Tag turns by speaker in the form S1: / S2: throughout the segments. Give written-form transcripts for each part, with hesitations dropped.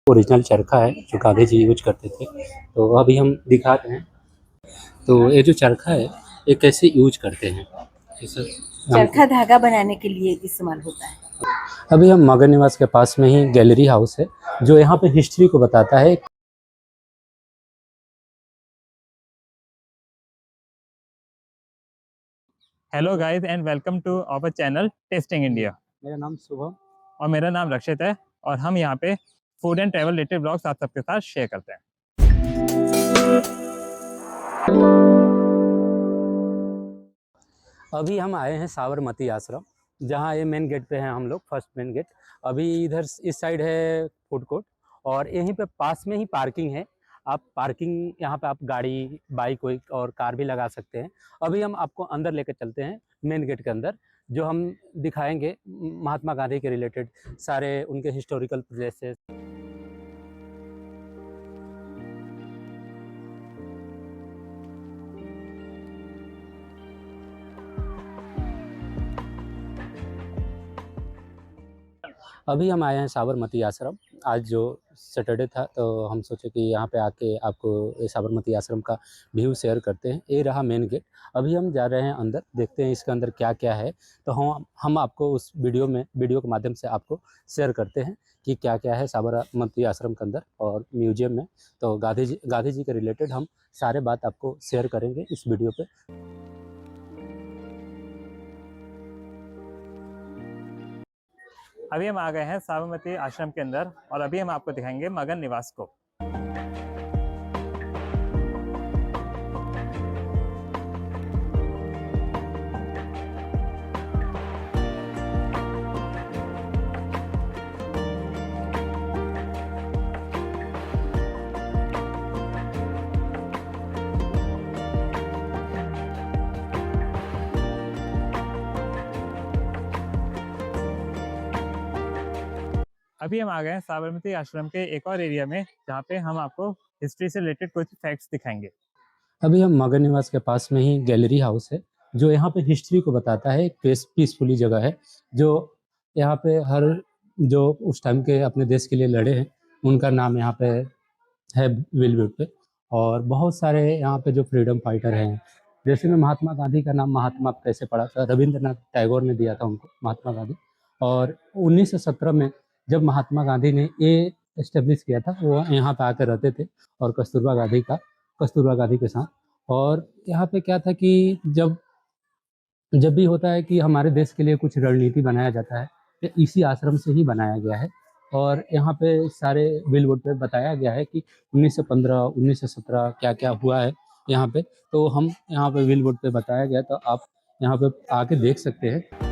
S1: Original चरखा है जो गांधी जी यूज करते थे, तो अभी हम दिखा रहे हैं। तो ये जो चरखा है ये कैसे यूज करते हैं जैसे
S2: चरखा धागा बनाने के लिए इस्तेमाल होता है।
S1: अभी हम मगन निवास के पास में ही गैलरी हाउस है जो यहाँ पे हिस्ट्री को बताता है।
S3: Hello guys and welcome to our channel testing India.
S1: मेरा नाम शुभम
S3: और मेरा नाम रक्षित है और हम यहाँ पे food and travel related blogs आप सबके साथ शेयर करते हैं।
S1: अभी हम आए हैं साबरमती आश्रम, जहाँ ये मेन गेट पे हैं हम लोग, फर्स्ट मेन गेट। अभी इधर इस साइड है फूड कोर्ट और यहीं पे पास में ही पार्किंग है। आप पार्किंग यहाँ पे आप गाड़ी, बाइक कोई और कार भी लगा सकते हैं। अभी हम आपको अंदर लेकर चलते हैं मेन गेट के अंदर, जो हम दिखाएंगे महात्मा गांधी के रिलेटेड सारे उनके हिस्टोरिकल प्लेसेस। अभी हम आए हैं साबरमती आश्रम। आज जो सैटरडे था तो हम सोचे कि यहाँ पे आके आपको ये साबरमती आश्रम का व्यू शेयर करते हैं। ये रहा मेन गेट। अभी हम जा रहे हैं अंदर, देखते हैं इसके अंदर क्या क्या है। तो हम आपको उस वीडियो के माध्यम से आपको शेयर करते हैं कि क्या क्या है साबरमती आश्रम के अंदर और म्यूजियम में। तो गांधी जी के रिलेटेड हम सारे बात आपको शेयर करेंगे इस वीडियो पे।
S3: अभी हम आ गए हैं साबरमती आश्रम के अंदर और अभी हम आपको दिखाएंगे मगन निवास को। अभी हम आ गए हैं साबरमती आश्रम के एक और एरिया में, जहाँ पे हम आपको हिस्ट्री से रिलेटेड कुछ फैक्ट्स दिखाएंगे।
S1: अभी हम मगन निवास के पास में ही गैलरी हाउस है जो यहाँ पे हिस्ट्री को बताता है। एक पीसफुली जगह है जो यहाँ पे हर जो उस टाइम के अपने देश के लिए लड़े हैं उनका नाम यहाँ पे है विलबुड पे। और बहुत सारे यहाँ पे जो फ्रीडम फाइटर हैं, जैसे में महात्मा गांधी का नाम महात्मा कैसे पड़ा था, रविंद्रनाथ टैगोर ने दिया था उनको महात्मा गांधी। और 1917 में जब महात्मा गांधी ने ये एस्टेब्लिश किया था, वो यहाँ पे आकर रहते थे और कस्तूरबा गांधी के साथ। और यहाँ पे क्या था कि जब जब भी होता है कि हमारे देश के लिए कुछ रणनीति बनाया जाता है, तो इसी आश्रम से ही बनाया गया है। और यहाँ पे सारे बिलबोर्ड पे बताया गया है कि 1915 1917 क्या क्या हुआ है यहाँ पे। तो हम यहाँ पे बिलबोर्ड पे बताया गया, तो आप यहाँ पे आके देख सकते हैं।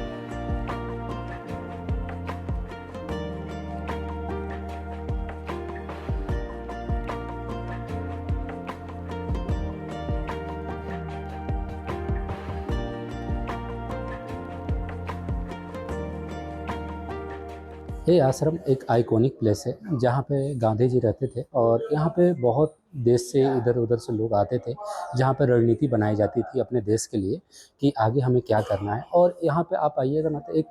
S1: ये आश्रम एक आइकॉनिक प्लेस है जहाँ पे गांधी जी रहते थे और यहाँ पे बहुत देश से इधर उधर से लोग आते थे, जहाँ पे रणनीति बनाई जाती थी अपने देश के लिए कि आगे हमें क्या करना है। और यहाँ पे आप आइएगा ना, तो एक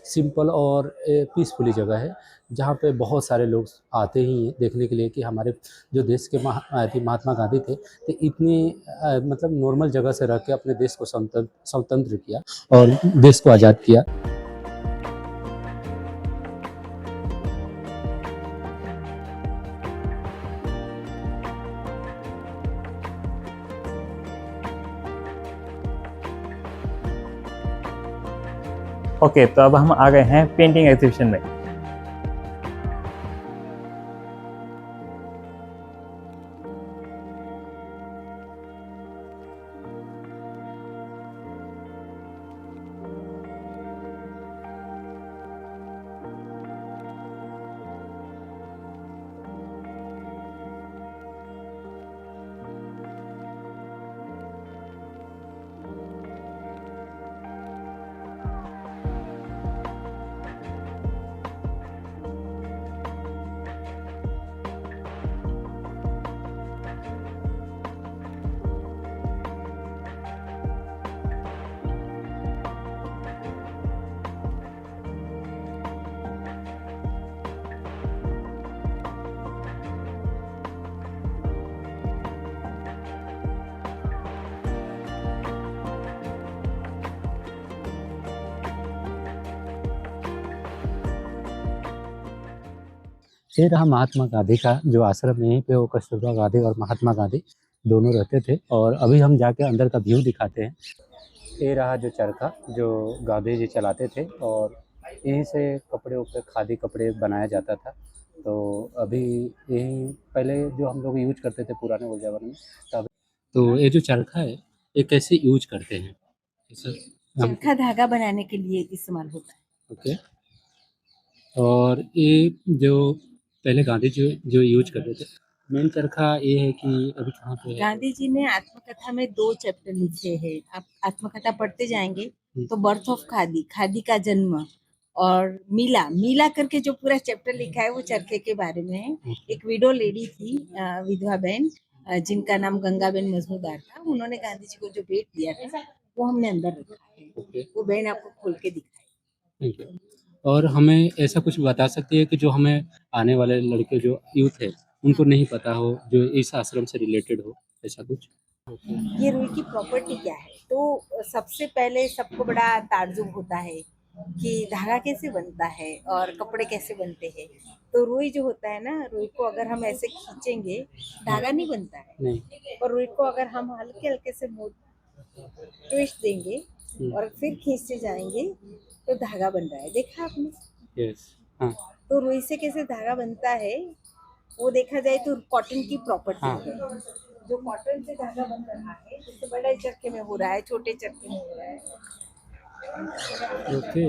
S1: सिंपल और पीसफुली जगह है जहाँ पे बहुत सारे लोग आते ही हैं देखने के लिए कि हमारे जो देश के महात्मा गांधी थे, तो इतनी मतलब नॉर्मल जगह से रह के अपने देश को स्वतंत्र किया और देश को आज़ाद किया।
S3: ओके, तो अब हम आ गए हैं पेंटिंग एग्जीबिशन में।
S1: ये रहा महात्मा गांधी का जो आश्रम, यहीं पे वो कस्तूरबा गांधी और महात्मा गांधी दोनों रहते थे। और अभी हम जाके अंदर का व्यू दिखाते हैं। ये रहा जो चरखा जो गांधी जी चलाते थे, और यहीं से कपड़े उपड़े खादी कपड़े बनाया जाता था। तो अभी यही पहले जो हम लोग यूज करते थे पुराने ओल्ड ज़माने में, तब तो ये जो चरखा है ये कैसे यूज करते हैं सर? हम
S2: चरखा धागा बनाने के लिए इस्तेमाल होता है।
S1: ओके। और ये जो पहले गांधी जी जो यूज करते थे, मेन चरखा ये है कि अभी कहाँ पे है?
S2: गांधी जी ने आत्मकथा में 2 चैप्टर लिखे हैं। आप आत्मकथा पढ़ते जाएंगे तो बर्थ ऑफ खादी, खादी का जन्म, और मीला मीला करके जो पूरा चैप्टर लिखा है वो चरखे के बारे में है। एक विडो लेडी थी, विधवा बहन, जिनका नाम गंगाबेन मजमूदार था। उन्होंने गांधी जी को जो भेंट दिया था वो हमने अंदर रखा है।
S1: ओके,
S2: वो बहन आपको खोल के दिखाई।
S1: Thank you. और हमें ऐसा कुछ बता सकती है कि जो हमें आने वाले लड़के जो यूथ है उनको नहीं पता हो, जो इस आश्रम से रिलेटेड हो, ऐसा कुछ? ओके।
S2: ये रुई की प्रॉपर्टी क्या है? तो सबसे पहले सबको बड़ा ताज्जुब होता है कि धागा कैसे बनता है और कपड़े कैसे बनते हैं। तो रुई जो होता है ना, रुई को अगर हम ऐसे खींचेंगे धागा नहीं बनता है,
S1: नहीं।
S2: और रुई को अगर हम हल्के हल्के से ट्विस्ट देंगे और फिर खींचते जाएंगे तो धागा बन रहा है। देखा आपने?
S1: यस। हाँ।
S2: तो रुई से कैसे धागा बनता है वो देखा जाए तो कॉटन की प्रॉपर्टी
S1: हाँ।
S2: है। जो कॉटन से धागा बन रहा है, जैसे बड़े चरखे में हो रहा है, छोटे चरखे में हो रहा है।
S1: ओके।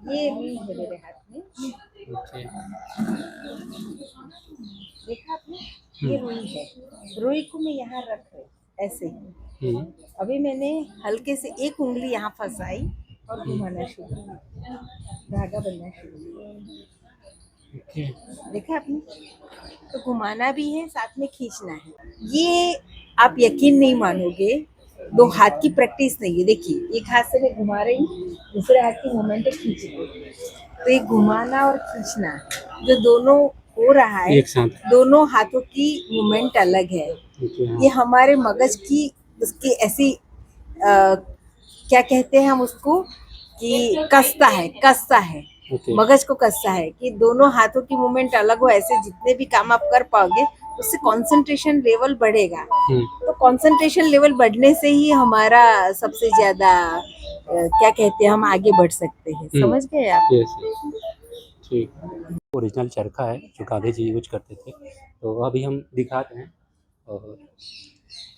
S2: ये रुई है मेरे हाथ में,
S1: ओके।
S2: देखा आपने? ये रुई है। रुई को मैं यहाँ रख रही ऐसे ही। अभी मैंने हल्के से एक उंगली यहाँ फंसाई और घुमाना शुरू किया, धागा बनना शुरू किया।
S1: ओके।
S2: देखा आपने? तो घुमाना भी है, साथ में खींचना है। ये आप यकीन नहीं मानोगे, 2 हाथ की प्रैक्टिस नहीं है। देखिए, एक हाथ से मैं घुमा रही हूँ, दूसरे हाथ की मूवमेंट है खींच रही हूँ। तो ये घुमाना और खींचना जो दोनों हो रहा है,
S1: एक साथ।
S2: दोनों हाथों की मूवमेंट अलग है।
S1: ओके। हाँ।
S2: ये हमारे मगज की उसकी ऐसी क्या कहते हैं हम उसको, कि कसता है।
S1: ओके।
S2: मगज को कसता है कि दोनों हाथों की मूवमेंट अलग हो, ऐसे जितने भी काम आप कर पाओगे उससे कंसंट्रेशन लेवल बढ़ेगा। तो कंसंट्रेशन लेवल बढ़ने से ही हमारा सबसे ज्यादा क्या कहते हैं, हम आगे बढ़ सकते हैं। समझ गए आप?
S1: Yes yes. ठीक। ओरिजिनल चरखा है जो गांधी जी यूज करते थे, तो अभी हम दिखाते हैं। और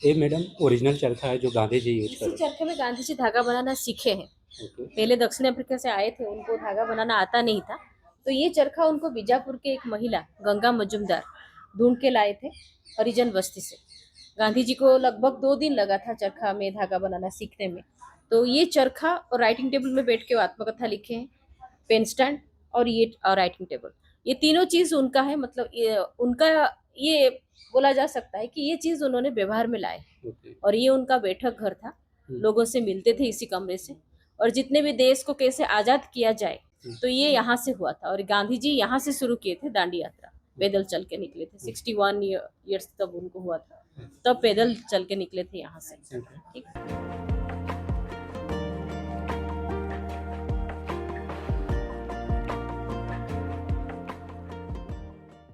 S1: ये मैडम ओरिजिनल चरखा है जो गांधी जी यूज
S4: इसी
S1: करते
S4: चरखे में गांधी जी धागा बनाना सीखे हैं।
S1: थे। ओके।
S4: पहले दक्षिण अफ्रीका से आए थे, उनको धागा बनाना आता नहीं था, तो ये चरखा उनको बीजापुर के एक महिला गंगा मजुमदार ढूंढ के लाए थे, हरिजन बस्ती से। गांधी जी को लगभग 2 दिन लगा था चरखा में धागा बनाना सीखने में। तो ये चरखा और राइटिंग टेबल में बैठ के वो आत्मकथा लिखे हैं, पेन स्टैंड और ये राइटिंग टेबल, ये तीनों चीज उनका है। मतलब उनका ये बोला जा सकता है कि ये चीज उन्होंने व्यवहार में लाए।
S1: ओके।
S4: और ये उनका बैठक घर था, लोगों से मिलते थे इसी कमरे से, और जितने भी देश को कैसे आजाद किया जाए तो ये यहाँ से हुआ था। और गांधी जी यहाँ से शुरू किए थे दांडी यात्रा, पैदल चल के निकले थे। 61 ईयर्स तब उनको हुआ था, तब पैदल चल के निकले थे यहाँ से। ठीक।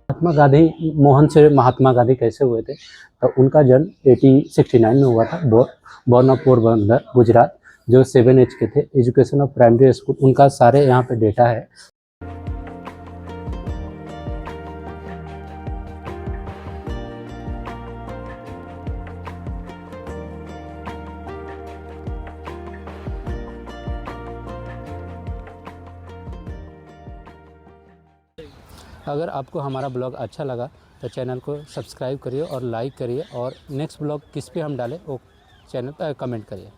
S1: महात्मा गांधी, मोहन से महात्मा गांधी कैसे हुए थे? तो उनका जन्म 1869 में हुआ था। Born of Porbandar, Gujarat. जो 7 एज के थे। एजुकेशन ऑफ प्राइमरी स्कूल उनका सारे यहाँ पे डेटा है। अगर आपको हमारा ब्लॉग अच्छा लगा तो चैनल को सब्सक्राइब करिए और लाइक करिए, और नेक्स्ट ब्लॉग किस पे हम डालें वो चैनल पर कमेंट करिए।